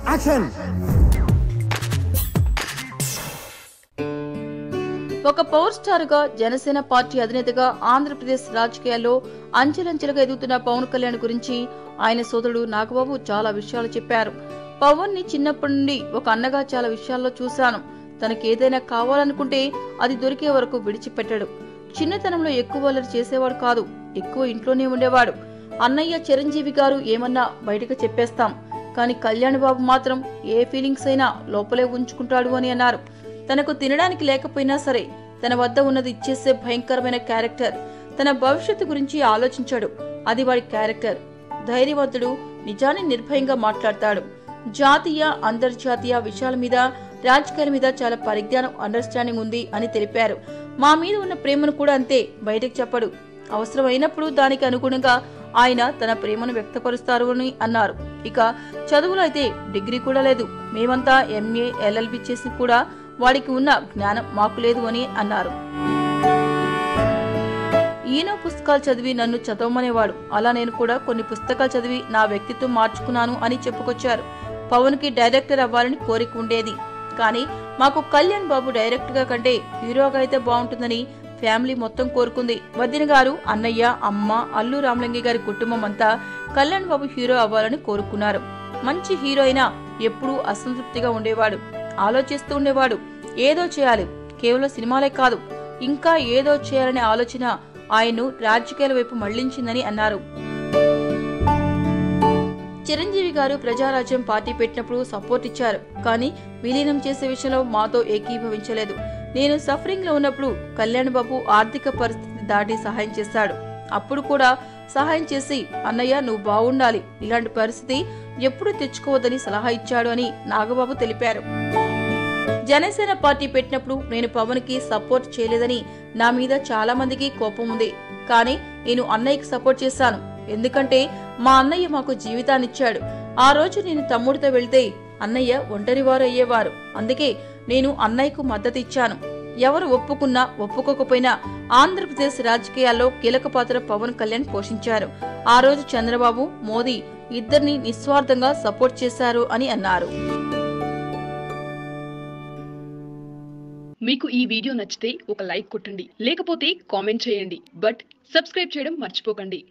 Action. ఒక power star గా Janasena party అధినేతగా Andhra Pradesh రాజకీయాల్లో అంచెలంచెలుగా ఎదుగుతున్న పవన్ కళ్యాణ్ గురించి ఆయన సోదరుడు నాగబాబు చాలా విషయాలు చెప్పారు. పవన్ ని చిన్నప్పటి నుండి ఒక అన్నగా చాలా విషయాల్లో చూశాను. తనకేదైనా కావాలనుకుంటే అది దొరికే వరకు విడిచిపెట్టాడు. చిన్నతనంలో ఎక్కువ అల్లరి చేసేవాడు కాదు, ఎక్కువ ఇంట్లోనే ఉండేవాడు. అన్నయ్య చిరంజీవి గారు ఏమన్నా బయటకు చెప్పేస్తాం, కానీ కళ్యాణ్ బాబు మాత్రం ఏ ఫీలింగ్స్ అయినా లోపలే ఉంచుకుంటాడు అని అన్నారు. తనకు తినడానికి లేకపోయినా సరే తన వద్ద ఉన్నది ఇచ్చేసే భయంకరమైన క్యారెక్టర్. తన భవిష్యత్తు గురించి ఆలోచించాడు, అది వాడి క్యారెక్టర్. ధైర్యవంతుడు, నిజాన్ని నిర్భయంగా మాట్లాడతాడు. జాతీయ అంతర్జాతీయ విషయాల మీద, రాజకీయాల మీద చాలా పరిజ్ఞానం, అండర్స్టాండింగ్ ఉంది అని తెలిపారు. మా మీద ఉన్న ప్రేమను కూడా అంతే, బయటకు చెప్పడు. అవసరమైనప్పుడు దానికి అనుగుణంగా ఆయన తన ప్రేమను వ్యక్తపరుస్తారు అని అన్నారు. ఇక చదువులో అయితే డిగ్రీ కూడా లేదు. మేమంతా ఎంఏ LLB చేసి కూడా వాడికి ఉన్న జ్ఞానం మాకు లేదు అని అన్నారు. ఈయన పుస్తకాలు చదివి నన్ను చదవమనేవాడు. అలా నేను కూడా కొన్ని పుస్తకాలు చదివి నా వ్యక్తిత్వం మార్చుకున్నాను అని చెప్పుకొచ్చారు. పవన్ కి డైరెక్టర్ అవ్వాలని కోరిక ఉండేది, కానీ మాకు కళ్యాణ్ బాబు డైరెక్టర్ గా కంటే హీరోగా అయితే బాగుంటుందని ఫ్యామిలీ మొత్తం కోరుకుంది. వదిన గారు, అన్నయ్య, అమ్మ, అల్లు రామలింగి గారి కుటుంబం అంతా కళ్యాణ్ బాబు హీరో అవ్వాలని కోరుకున్నారు. మంచి హీరో అయినా ఎప్పుడూ అసంతృప్తిగా ఉండేవాడు, ఆలోచిస్తూ ఉండేవాడు. ఏదో చేయాలి, కేవలం సినిమాలే కాదు, ఇంకా ఏదో చేయాలనే ఆలోచన ఆయన్ను రాజకీయాల వైపు మళ్లించిందని అన్నారు. చిరంజీవి గారు ప్రజారాజ్యం పార్టీ పెట్టినప్పుడు సపోర్ట్ ఇచ్చారు, కానీ విలీనం చేసే విషయంలో మాతో ఏకీభవించలేదు. నేను సఫరింగ్ లో ఉన్నప్పుడు కళ్యాణ్ బాబు ఆర్థిక పరిస్థితి దాటి సహాయం చేశాడు. అప్పుడు కూడా సహాయం చేసి, అన్నయ్య నువ్వు బాగుండాలి, ఇలాంటి పరిస్థితి ఎప్పుడు తెచ్చుకోవద్దని సలహా ఇచ్చాడు అని నాగబాబు తెలిపారు. జనసేన పార్టీ పెట్టినప్పుడు నేను పవన్ కి సపోర్ట్ చేయలేదని నా మీద చాలా మందికి కోపం ఉంది, కానీ నేను అన్నయ్యకి సపోర్ట్ చేశాను. ఎందుకంటే మా అన్నయ్య మాకు జీవితాన్నిచ్చాడు. ఆ రోజు నేను తమ్ముడితో వెళ్తే అన్నయ్య ఒంటరివారు అయ్యేవారు. అందుకే నేను అన్నయ్యకు మద్దతు ఇచ్చాను. ఎవరు ఒప్పుకున్నా ఒప్పుకోకపోయినా ఆంధ్రప్రదేశ్ రాజకీయాల్లో కీలక పాత్ర పవన్ కళ్యాణ్ పోషించారు. ఆ రోజు చంద్రబాబు, మోదీ ఇద్దరిని నిస్వార్థంగా సపోర్ట్ చేశారు అని అన్నారు. మీకు ఈ వీడియో నచ్చితే ఒక లైక్ కొట్టండి, లేకపోతే కామెంట్ చేయండి. బట్ సబ్స్క్రైబ్ చేయడం మర్చిపోకండి.